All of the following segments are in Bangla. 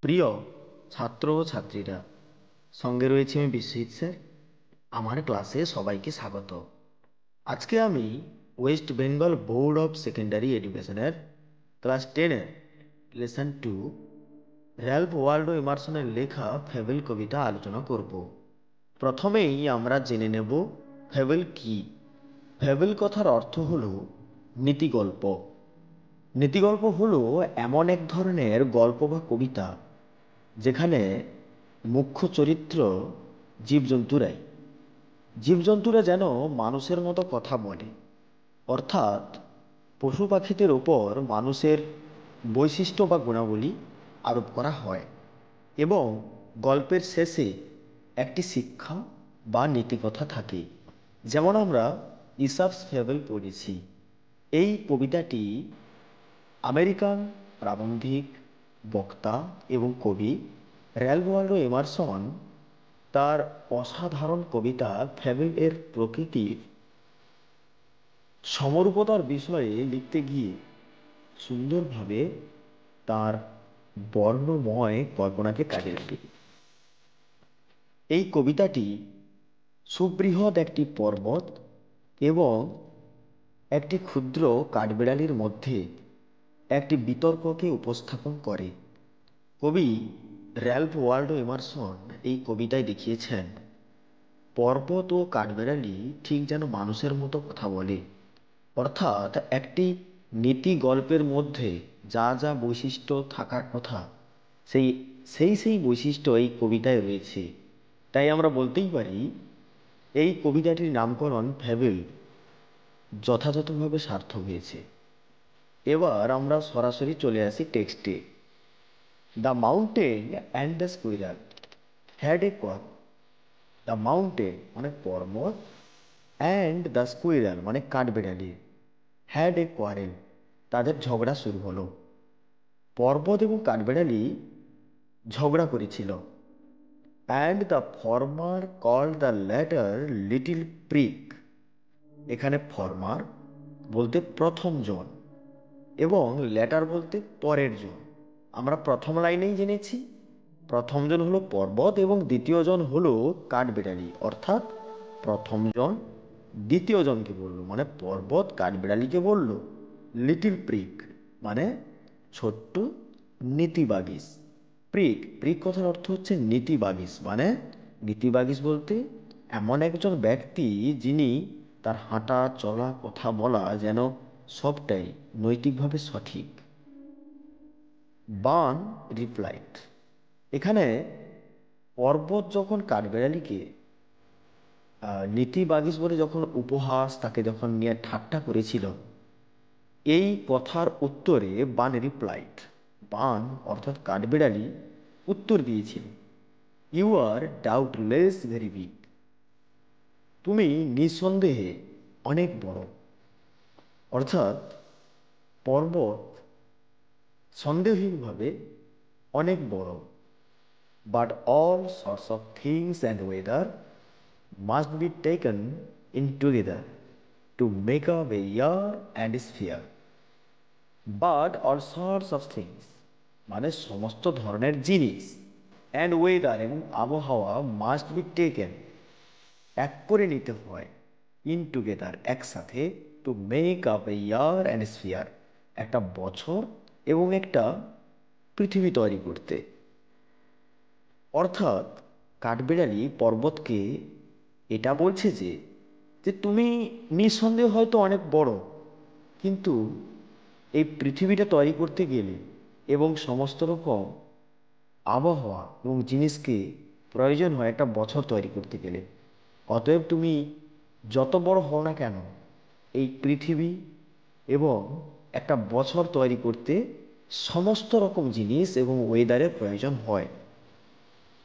প্রিয় ছাত্র ও ছাত্রীরা, সঙ্গে রয়েছে আমি বিশ্বজিৎ স্যার। আমার ক্লাসে সবাইকে স্বাগত। আজকে আমি West Bengal board of secondary এডুকেশনের ক্লাস 10-এর লেসন 2 র্যালফ ওয়াল্ডো এমারসনের লেখা ফেবেল কবিতা আলোচনা করব। প্রথমেই আমরা জেনে নেব ফেবেল কি। ফেবেল কথার অর্থ হল নীতিগল্প। নীতিগল্প হলো এমন এক ধরনের গল্প বা কবিতা যেখানে মুখ্য চরিত্র জীবজন্তুরাই। জীবজন্তুরা যেন মানুষের মতো কথা বলে, অর্থাৎ পশু পাখিদের ওপর মানুষের বৈশিষ্ট্য বা গুণাবলী আরোপ করা হয় এবং গল্পের শেষে একটি শিক্ষা বা নীতিকথা থাকে। যেমন আমরা ইসাপস ফেবল পড়েছি। এই কবিতাটি আমেরিকান প্রাবন্ধিক, বক্তা এবং কবি র্যালফ ওয়াল্ডো এমারসন তার অসাধারণ কবিতা ফেবেল এর প্রকৃতির সমরূপতার বিষয়ে লিখতে গিয়ে সুন্দরভাবে তার বর্ণময় কল্পনাকে কাজে লাগে। এই কবিতাটি সুবৃহৎ একটি পর্বত এবং একটি ক্ষুদ্র কাঠবিড়ালির মধ্যে একটি বিতর্ককে উপস্থাপন করে। কবি র্যালফ ওয়াল্ডো এমারসন এই কবিতায় দেখিয়েছেন পর্বত ও কাঠবিড়ালি ঠিক যেন মানুষের মতো কথা বলে, অর্থাৎ একটি নীতি গল্পের মধ্যে যা যা বৈশিষ্ট্য থাকার কথা সেই সেই সেই বৈশিষ্ট্য এই কবিতায় রয়েছে। তাই আমরা বলতেই পারি এই কবিতাটির নামকরণ ফেবেল যথাযথভাবে সার্থক হয়েছে। এবার আমরা সরাসরি চলে আসি টেক্সটে। The mountain and the squirrel had a quack. The mountain মানে পর্বত, অ্যান্ড দ্য স্কুইরাল মানে কাঠবিড়ালি, হ্যাড এ কোয়ারেল তাদের ঝগড়া শুরু হলো। পর্বত এবং কাঠবিড়ালি ঝগড়া করেছিল। And the former called the latter little prig. এখানে ফর্মার বলতে প্রথম জন এবং ল্যাটার বলতে পরের জন। আমরা প্রথম লাইনেই জেনেছি প্রথম জন হলো পর্বত এবং দ্বিতীয় জন হলো কাঠবিড়ালি, অর্থাৎ প্রথম জন দ্বিতীয় জনকে বলল মানে পর্বত কাঠবিড়ালিকে বলল লিটিল প্রিক মানে ছোট্ট নীতিবাগিস। প্রিক প্রিক কথার অর্থ হচ্ছে নীতিবাগিস, মানে নীতিবাগিস বলতে এমন একজন ব্যক্তি যিনি তার হাঁটা চলা কথা বলা যেন সবটাই নৈতিকভাবে সঠিক। বান রিপ্লাইড, এখানে পর্বত যখন কাঠবিড়ালিকে নীতিবাগিস বলে যখন উপহাস তাকে যখন নিয়ে ঠাট্টা করেছিল, এই কথার উত্তরে বান রিপ্লাইড, বান অর্থাৎ কাঠবিড়ালি উত্তর দিয়েছিল you are doubtless very big, তুমি নিঃসন্দেহে অনেক বড়। অর্থাৎ পর্বত সন্দেহহীনভাবে অনেক বড়। But all sorts of things and weather must be taken in together to make up a year and sphere. But all sorts of things মানে সমস্ত ধরনের জিনিস, অ্যান্ড ওয়েদার এবং আবহাওয়া মাস্ট বি টেকেন এক করে নিতে হয়, ইন টুগেদার একসাথে, two make up a year and sphere একটা বছর এবং একটা পৃথিবী তৈরি করতে। অর্থাৎ কাঠবিড়ালি পর্বতকে এটা বলছে যে যে তুমি নিঃসন্দেহ হয়তো অনেক বড়, কিন্তু এই পৃথিবীটা তৈরি করতে গেলে এবং সমস্ত রকম আবহাওয়া এবং জিনিসকে প্রয়োজন হয় একটা বছর তৈরি করতে গেলে। অতএব তুমি যত বড় হও না কেন এই পৃথিবী এবং একটা বছর তৈরি করতে সমস্ত রকম জিনিস এবং ওয়েদারের প্রয়োজন হয়।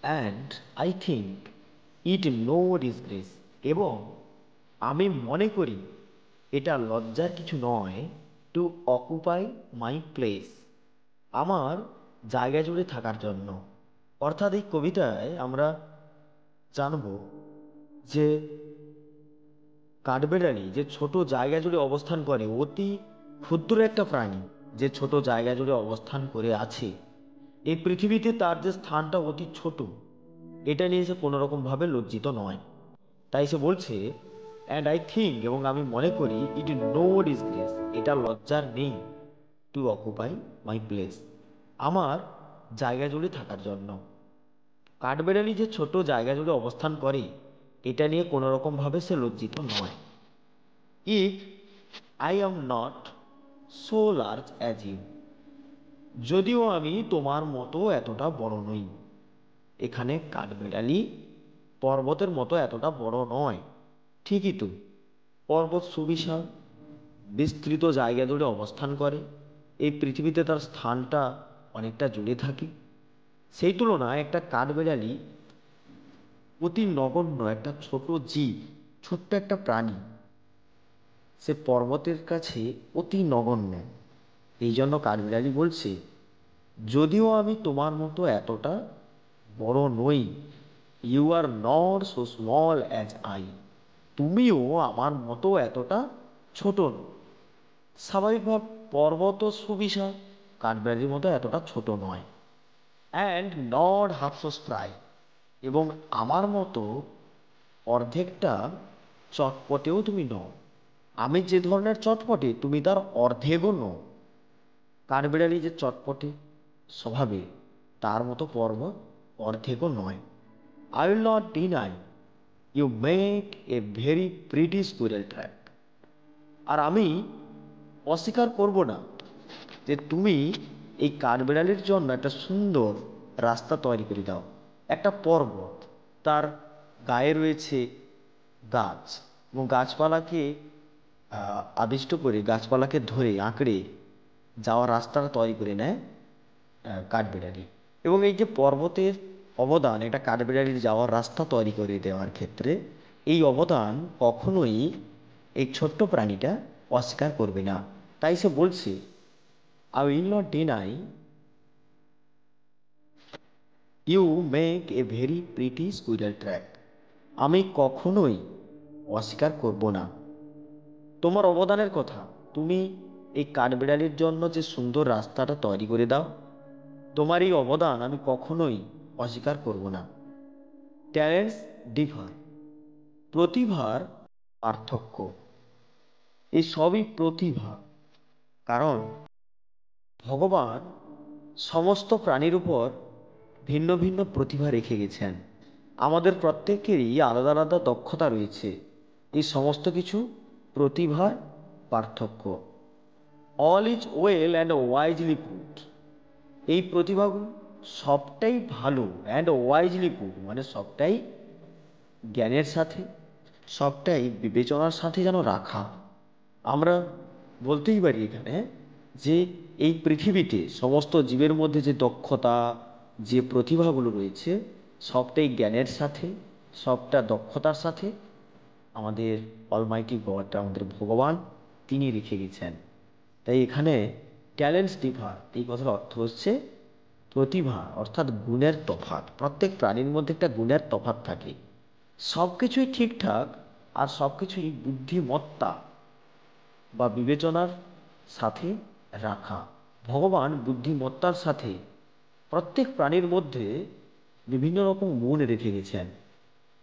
And I think it no disgrace, এবং আমি মনে করি এটা লজ্জার কিছু নয়, টু অকুপাই মাই প্লেস আমার জায়গা জুড়ে থাকার জন্য। অর্থাৎ এই কবিতায় আমরা জানব যে কাঠবিড়ালি যে ছোট জায়গা জুড়ে অবস্থান করে, অতি ক্ষুদ্র একটা প্রাণী যে ছোট জায়গা জুড়ে অবস্থান করে আছে, এই পৃথিবীতে তার যে স্থানটা অতি ছোট, এটা নিয়ে সে কোনোরকমভাবে লজ্জিত নয়। তাই সে বলছে, অ্যান্ড আই থিঙ্ক, এবং আমি মনে করি, ইট নো ডিসগ্রেস, এটা লজ্জার নেই, টু অকুপাই মাই প্লেস, আমার জায়গা জুড়ে থাকার জন্য। কাঠবেড়ালি যে ছোট জায়গা জুড়ে অবস্থান করে, এটা নিয়ে কোনোরকমভাবে সে লজ্জিত নয়। If I am not so large as you, যদিও আমি তোমার মতো এতটা বড় নই। এখানে কাঠবেড়ালি পর্বতের মতো এতটা বড় নয়, ঠিকই তো। পর্বত সুবিশাল, বিস্তৃত জায়গা জুড়ে অবস্থান করে, এই পৃথিবীতে তার স্থানটা অনেকটা জুড়ে থাকে। সেই তুলনায় একটা কাঠবেড়ালি অতি নগণ্য একটা ছোট জীব, ছোট্ট একটা প্রাণী, সে পর্বতের কাছে অতি নগণ্য। এই জন্য কাঠবিড়ালি বলছে, যদিও আমি তোমার মতো এতটা বড় নই, you are not so small as I, তুমিও আমার মতো এতটা ছোট নও। স্বাভাবিকভাবে পর্বত সুবিশাল, কাঠবিড়ালির মতো এতটা ছোট নয়। And not half so spry, এবং আমার মতো অর্ধেকটা চটপটেও তুমি নও। আমি যে ধরনের চটপটে, তুমি তার অর্ধেকও নও। কাঠবিড়ালি যে চটপটে স্বভাবে, তার মতো পর্বত অর্ধেকও নয়। I will not deny you make a very pretty squirrel track, আর আমি অস্বীকার করব না যে তুমি এই কাঠবিড়ালির জন্য একটা সুন্দর রাস্তা তৈরি করে দাও। একটা পর্বত, তার গায়ে রয়েছে গাছ, এবং গাছপালাকে আবিষ্ট করে, গাছপালাকে ধরে আঁকড়ে যাওয়ার রাস্তাটা তৈরি করে নেয় কাঠবিড়ালি। এবং এই যে পর্বতের অবদান, এটা কাঠবিড়ালির যাওয়ার রাস্তা তৈরি করে দেওয়ার ক্ষেত্রে, এই অবদান কখনোই এই ছোট্ট প্রাণীটা অস্বীকার করবে না। তাই সে বলছে, I will not deny you make a very pretty squirrel track, আমি কখনোই অস্বীকার করব না তোমার অবদানের কথা। তুমি এই কাঠবিড়ালির জন্য যে সুন্দর রাস্তাটা তৈরি করে দাও, তোমার এই অবদান আমি কখনোই অস্বীকার করব না। ট্যালেন্টস ডিফার, প্রতিভার পার্থক্য, এই সবই প্রতিভা। কারণ ভগবান সমস্ত প্রাণীর উপর ভিন্ন ভিন্ন প্রতিভা রেখে গেছেন। আমাদের প্রত্যেকেরই আলাদা আলাদা দক্ষতা রয়েছে। এই সমস্ত কিছু প্রতিভার পার্থক্য। All is well and wisely put, এই প্রতিভাগুলো সবটাই ভালো, অ্যান্ড ওয়াইজলি পুট মানে সবটাই জ্ঞানের সাথে, সবটাই বিবেচনার সাথে যেন রাখা। আমরা বলতেই পারি এখানে যে এই পৃথিবীতে সমস্ত জীবের মধ্যে যে দক্ষতা, যে প্রতিভাগুলো রয়েছে, সবটাই জ্ঞানের সাথে, সবটা দক্ষতার সাথে আমাদের অলমাইটি গড, আমাদের ভগবান, তিনি রেখে গেছেন। তাই এখানে ট্যালেন্টস ডিফার, এই কথার অর্থ হচ্ছে প্রতিভা অর্থাৎ গুণের তফাৎ। প্রত্যেক প্রাণীর মধ্যে একটা গুণের তফাৎ থাকে। সব কিছুই ঠিকঠাক আর সব কিছুই বুদ্ধিমত্তা বা বিবেচনার সাথে রাখা। ভগবান বুদ্ধিমত্তার সাথে প্রত্যেক প্রাণীর মধ্যে বিভিন্ন রকম গুণ রেখে গেছেন।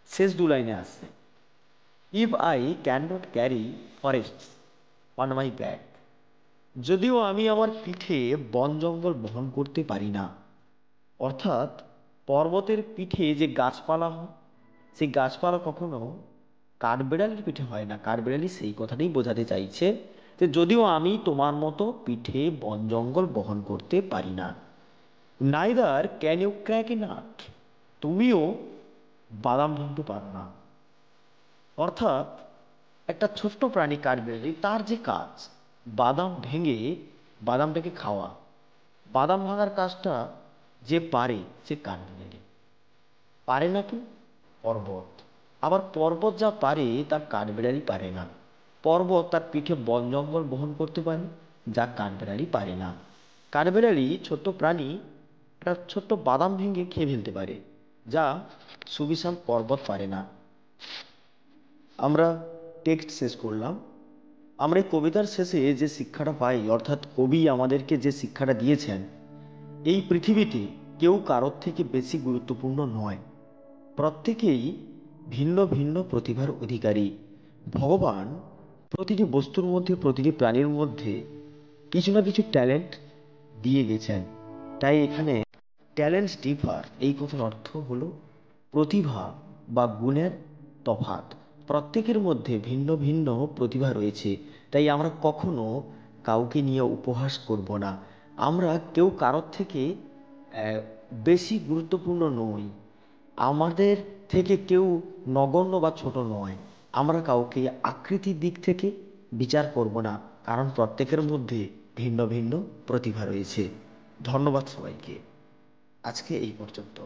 শেষ দু লাইনে আসছে, if I can not carry forests on my back, যদিও আমি আমার পিঠে বন জঙ্গল বহন করতে পারি না। অর্থাৎ পর্বতের পিঠে যে গাছপালা হয়, সেই গাছপালা কখনো কাঠবিড়ালির পিঠে হয় না। কাঠবিড়ালি সেই কথাটাই বোঝাতে চাইছে যে যদিও আমি তোমার মতো পিঠে বন জঙ্গল বহন করতে পারি না। Neither can you crack a nut, তুমিও বাদাম ভাঙতে পারো না। অর্থাৎ একটা ছোট্ট প্রাণী কাঠবিড়ালি, তার যে কাজ বাদাম ভেঙে বাদামটাকে খাওয়া, বাদাম ভাঙার কাজটা যে পারে সে কাঠবিড়ালি। পারে না কি? পর্বত। আবার পর্বত যা পারে তা কাঠবিড়ালি পারে না। পর্বত তার পিঠে বন জঙ্গল বহন করতে পারে, যা কাঠবিড়ালি পারে না। কাঠবিড়ালি ছোট্ট প্রাণী, একটা ছোট্ট বাদাম ভেঙে খেয়ে ফেলতে পারে, যা সুবিশাল পর্বত পারে না। আমরা টেক্সট শেষ করলাম। আমরা এই কবিতার শেষে যে শিক্ষাটা পাই, অর্থাৎ কবি আমাদেরকে যে শিক্ষাটা দিয়েছেন, এই পৃথিবীতে কেউ কারোর থেকে বেশি গুরুত্বপূর্ণ নয়। প্রত্যেকেই ভিন্ন ভিন্ন প্রতিভার অধিকারী। ভগবান প্রতিটি বস্তুর মধ্যে, প্রতিটি প্রাণীর মধ্যে কিছু না কিছু ট্যালেন্ট দিয়ে গেছেন। তাই এখানে ট্যালেন্টস ডিফার, এই কথার অর্থ হলো প্রতিভা বা গুণের তফাৎ। প্রত্যেকের মধ্যে ভিন্ন ভিন্ন প্রতিভা রয়েছে। তাই আমরা কখনো কাউকে নিয়ে উপহাস করব না। আমরা কেউ কারোর থেকে বেশি গুরুত্বপূর্ণ নই। আমাদের থেকে কেউ নগণ্য বা ছোট নয়। আমরা কাউকে আকৃতির দিক থেকে বিচার করব না, কারণ প্রত্যেকের মধ্যে ভিন্ন ভিন্ন প্রতিভা রয়েছে। ধন্যবাদ সবাইকে। আজকে এই পর্যন্ত।